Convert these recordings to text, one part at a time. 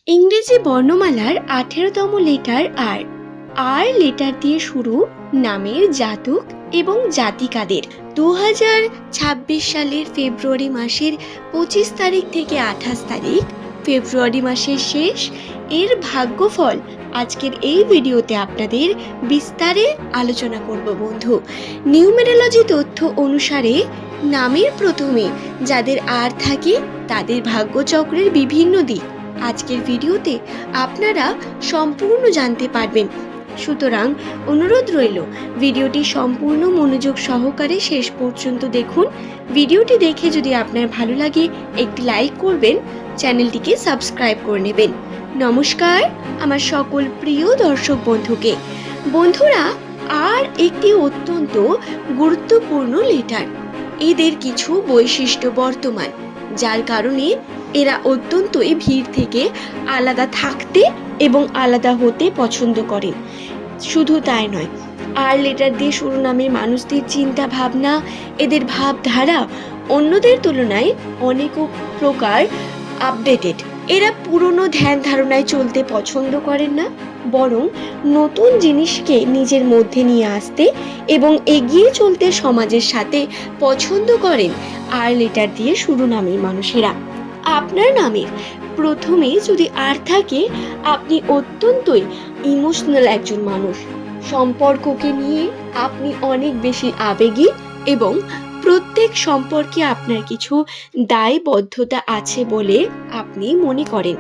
ইংরেজি বর্ণমালার 18তম লেটার আর। আর লেটার দিয়ে শুরু নামের জাতক এবং জাতিকাদের 2026 সালের ফেব্রুয়ারি মাসের 25 তারিখ থেকে 28 তারিখ, ফেব্রুয়ারি মাসের শেষ এর ভাগ্যফল আজকের এই ভিডিওতে আপনাদের বিস্তারে আলোচনা করব বন্ধু। নিউমেরোলজি তথ্য অনুসারে নামের প্রথমে যাদের আর থাকে তাদের ভাগ্যচক্রের বিভিন্ন দিক আজকের ভিডিওতে আপনারা সম্পূর্ণ জানতে পারবেন। সুতরাং অনুরোধ রইল ভিডিওটি সম্পূর্ণ মনোযোগ সহকারে শেষ পর্যন্ত দেখুন। ভিডিওটি দেখে যদি আপনার ভালো লাগে একটি লাইক করবেন, চ্যানেলটিকে সাবস্ক্রাইব করে নেবেন। নমস্কার আমার সকল প্রিয় দর্শক বন্ধুকে। বন্ধুরা, আর একটি অত্যন্ত গুরুত্বপূর্ণ লেটার। এদের কিছু বৈশিষ্ট্য বর্তমান, যার কারণে এরা অত্যন্তই ভিড় থেকে আলাদা থাকতে এবং আলাদা হতে পছন্দ করেন। শুধু তাই নয়, আর লেটার দিয়ে শুরু নামের মানুষদের চিন্তা ভাবনা, এদের ভাবধারা অন্যদের তুলনায় অনেক প্রকার আপডেটেড। এরা পুরনো ধ্যান ধারণায় চলতে পছন্দ করেন না, বরং নতুন জিনিসকে নিজের মধ্যে নিয়ে আসতে এবং এগিয়ে চলতে সমাজের সাথে পছন্দ করেন আর লেটার দিয়ে শুরু নামের মানুষেরা। আপনার নামের প্রথমে যদি আর থাকে, আপনি অত্যন্তই ইমোশনাল একজন মানুষ। সম্পর্ককে নিয়ে আপনি অনেক বেশি আবেগী এবং প্রত্যেক সম্পর্কে আপনার কিছু দায়বদ্ধতা আছে বলে আপনি মনে করেন।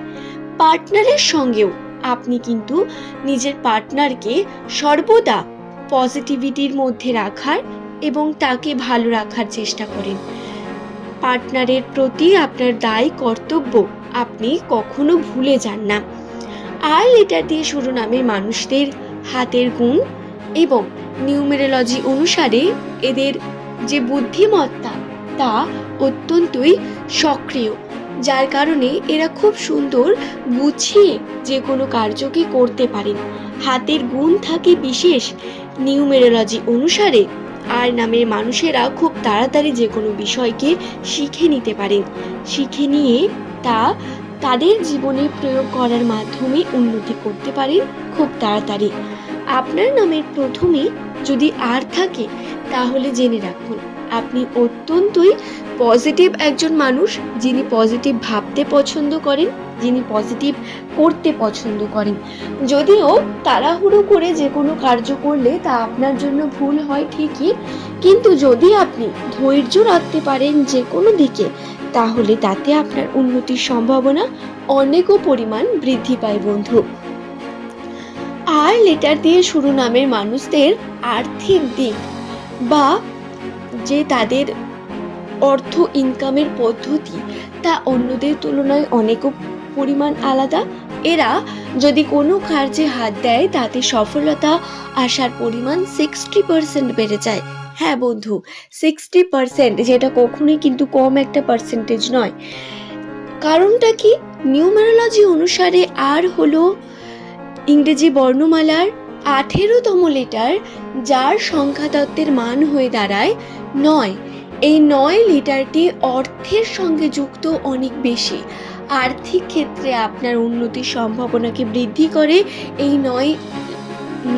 পার্টনারের সঙ্গেও আপনি কিন্তু নিজের পার্টনারকে সর্বদা পজিটিভিটির মধ্যে রাখার এবং তাকে ভালো রাখার চেষ্টা করেন। পার্টনারের প্রতি আপনার দায় কর্তব্য আপনি কখনো ভুলে যান না। আর লেটার দিয়ে শুরু নামের মানুষদের হাতের গুণ এবং নিউমেরোলজি অনুসারে এদের যে বুদ্ধিমত্তা তা অত্যন্তই সক্রিয়, যার কারণে এরা খুব সুন্দর গুছিয়ে যে কোনো কার্যকে করতে পারেন। হাতের গুণ থাকে বিশেষ। নিউমেরোলজি অনুসারে আর নামের মানুষেরা খুব তাড়াতাড়ি যে কোনো বিষয়কে শিখে নিতে পারেন। শিখে নিয়ে তা তাদের জীবনে প্রয়োগ করার মাধ্যমে উন্নতি করতে পারেন খুব তাড়াতাড়ি। আপনার নামের প্রথমে যদি আর থাকে, তাহলে জেনে রাখুন আপনি অত্যন্তই পজিটিভ একজন মানুষ, যিনি পজিটিভ ভাবতে পছন্দ করেন, যিনি পজিটিভ করতে পছন্দ করেন। যদিও তাড়াহুড়ো করে যে কোনো কার্য করলে তা আপনার জন্য ভুল হয় ঠিকই, কিন্তু যদি আপনি ধৈর্য রাখতে পারেন যে কোনো দিকে, তাহলে তাতে আপনার উন্নতির সম্ভাবনা অনেকও পরিমাণ বৃদ্ধি পায় বন্ধু। আর লেটার দিয়ে শুরু নামের মানুষদের আর্থিক দিক বা যে তাদের অর্থ ইনকামের পদ্ধতি তা অন্যদের তুলনায় অনেকও পরিমাণ আলাদা। এরা যদি কোনো কার্যে হাত দেয় তাতে সফলতা আসার পরিমাণ 60% বেড়ে যায়। হ্যাঁ বন্ধু, 60%, যেটা কখনোই কিন্তু কম একটা পার্সেন্টেজ নয়। কারণটা কি? নিউমেরোলজি অনুসারে আর হলো ইংরেজি বর্ণমালার 18তম লেটার, যার সংখ্যাতত্ত্বের মান হয়ে দাঁড়ায় 9। এই 9 লেটারটি অর্থের সঙ্গে যুক্ত অনেক বেশি। আর্থিক ক্ষেত্রে আপনার উন্নতির সম্ভাবনাকে বৃদ্ধি করে এই 9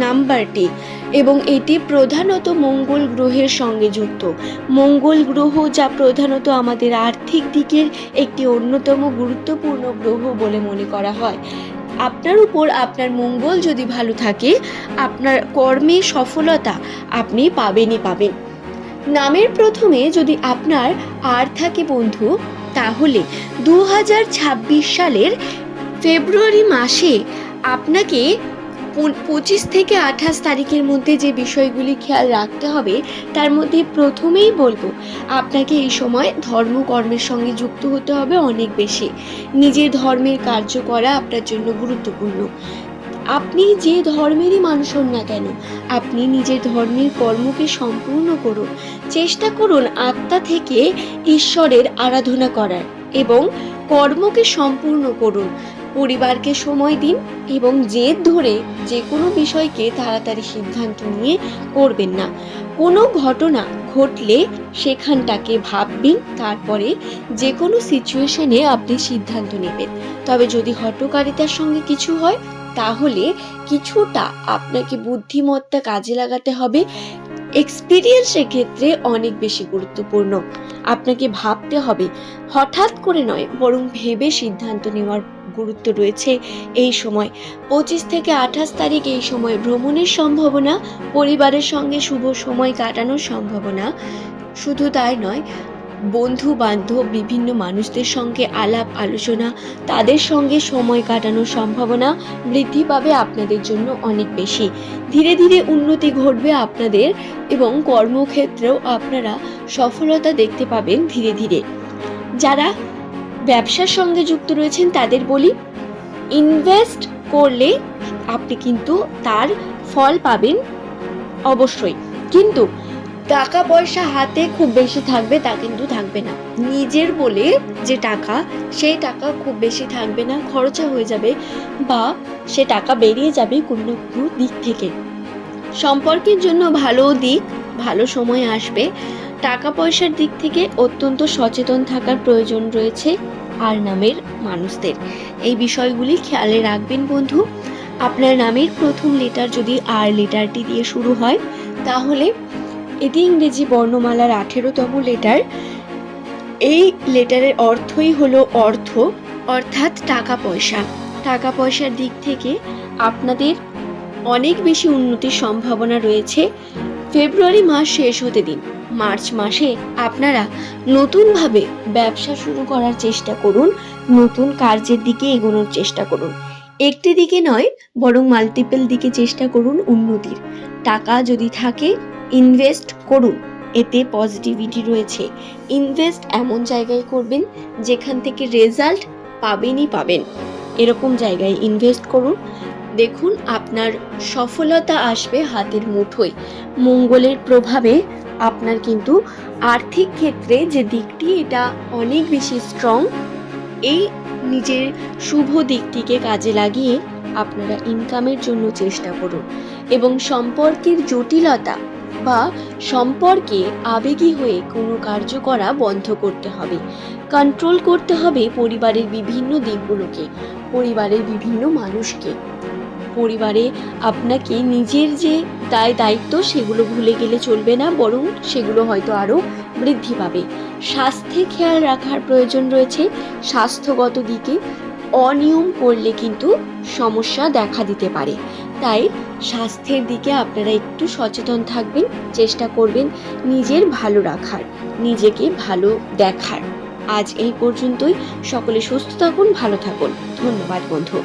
নাম্বারটি, এবং এটি প্রধানত মঙ্গল গ্রহের সঙ্গে যুক্ত। মঙ্গল গ্রহ যা প্রধানত আমাদের আর্থিক দিকের একটি অন্যতম গুরুত্বপূর্ণ গ্রহ বলে মনে করা হয়। আপনার উপর আপনার মঙ্গল যদি ভালো থাকে, আপনার কর্মে সফলতা আপনি পাবেনই পাবেন। নামের প্রথমে যদি আপনার আর থাকে বন্ধু, তাহলে 2026 সালের ফেব্রুয়ারি মাসে আপনাকে 25 থেকে 28 তারিখের মধ্যে যে বিষয়গুলি খেয়াল রাখতে হবে, তার মধ্যে প্রথমেই বলবো আপনাকে এই সময় ধর্মকর্মের সঙ্গে যুক্ত হতে হবে অনেক বেশি। নিজের ধর্মের কার্য করা আপনার জন্য গুরুত্বপূর্ণ। আপনি যে ধর্মেরই মানুষ হন না কেন, আপনি নিজের ধর্মের কর্মকে সম্পূর্ণ করুন। চেষ্টা করুন আত্মা থেকে ঈশ্বরের আরাধনা করার এবং কর্মকে সম্পূর্ণ করুন। পরিবারকে সময় দিন এবং জেদ ধরে যে কোনো বিষয়কে তাড়াতাড়ি সিদ্ধান্ত নিয়ে করবেন না। কোনো ঘটনা ঘটলে সেখানটাকে ভাববেন, তারপরে যে কোনো সিচুয়েশনে আপনি সিদ্ধান্ত নেবেন। তবে যদি হঠকারিতার সঙ্গে কিছু হয় তাহলে কিছুটা আপনাকে বুদ্ধিমত্তা কাজে লাগাতে হবে। এক্সপিরিয়েন্স সেক্ষেত্রে অনেক বেশি গুরুত্বপূর্ণ। আপনাকে ভাবতে হবে, হঠাৎ করে নয়, বরং ভেবে সিদ্ধান্ত নেওয়ার গুরুত্ব রয়েছে এই সময়। 25 থেকে 28 তারিখ এই সময় ভ্রমণের সম্ভাবনা, পরিবারের সঙ্গে শুভ সময় কাটানোর সম্ভাবনা। শুধু তাই নয়, বন্ধু বান্ধব বিভিন্ন মানুষদের সঙ্গে আলাপ আলোচনা, তাদের সঙ্গে সময় কাটানোর সম্ভাবনা বৃদ্ধি পাবে আপনাদের জন্য অনেক বেশি। ধীরে ধীরে উন্নতি ঘটবে আপনাদের এবং কর্মক্ষেত্রেও আপনারা সফলতা দেখতে পাবেন ধীরে ধীরে। যারা ব্যবসার সঙ্গে যুক্ত রয়েছেন তাদের বলি, ইনভেস্ট করলে আপনি কিন্তু তার ফল পাবেন অবশ্যই, কিন্তু টাকা পয়সা হাতে খুব বেশি থাকবে তা কিন্তু থাকবে না। নিজের বলে যে টাকা, সেই টাকা খুব বেশি থাকবে না, খরচা হয়ে যাবে বা সে টাকা বেরিয়ে যাবে কোনো কোনো দিক থেকে। সম্পর্কের জন্য ভালো দিক, ভালো সময় আসবে। টাকা পয়সার দিক থেকে অত্যন্ত সচেতন থাকার প্রয়োজন রয়েছে আর নামের মানুষদের। এই বিষয়গুলি খেয়ালে রাখবেন বন্ধু। আপনার নামের প্রথম লেটার যদি আর লেটারটি দিয়ে শুরু হয় তাহলে এটি ইংরেজি বর্ণমালার 18তম লেটার। এই লেটারের অর্থই হলো অর্থ, অর্থাৎ টাকা পয়সা। টাকা পয়সার দিক থেকে আপনাদের অনেক বেশি উন্নতির সম্ভাবনা রয়েছে। ফেব্রুয়ারি মাস শেষ হতে দিন, মার্চ মাসে আপনারা নতুনভাবে ব্যবসা শুরু করার চেষ্টা করুন, নতুন কার্যের দিকে এগোনোর চেষ্টা করুন। একটি দিকে নয়, বরং মাল্টিপল দিকে চেষ্টা করুন উন্নতির। টাকা যদি থাকে ইনভেস্ট করুন, এতে পজিটিভিটি রয়েছে। ইনভেস্ট এমন জায়গায় করবেন যেখান থেকে রেজাল্ট পাবেনই পাবেন, এরকম জায়গায় ইনভেস্ট করুন। দেখুন আপনার সফলতা আসবে হাতের মুঠোয়। মঙ্গলের প্রভাবে আপনার কিন্তু আর্থিক ক্ষেত্রে যে দিকটি, এটা অনেক বেশি স্ট্রং। এই নিজের শুভ দিকটিকে কাজে লাগিয়ে আপনারা ইনকামের জন্য চেষ্টা করুন এবং সম্পর্কের জটিলতা বা সম্পর্কে আবেগী হয়ে কোনো কার্য করা বন্ধ করতে হবে। কন্ট্রোল করতে হবে পরিবারের বিভিন্ন দিকগুলোকে, পরিবারের বিভিন্ন মানুষকে। পরিবারে আপনাকে নিজের যে দায়িত্ব সেগুলো ভুলে গেলে চলবে না, বরং সেগুলো হয়তো আরও বৃদ্ধি পাবে। স্বাস্থ্যে খেয়াল রাখার প্রয়োজন রয়েছে। স্বাস্থ্যগত দিকে অনিয়ম করলে কিন্তু সমস্যা দেখা দিতে পারে, তাই স্বাস্থ্যের দিকে আপনারা একটু সচেতন থাকবেন, চেষ্টা করবেন নিজের ভালো রাখার, নিজেকে ভালো দেখার। আজ এই পর্যন্তই। সকলে সুস্থ থাকুন, ভালো থাকুন। ধন্যবাদ বন্ধু।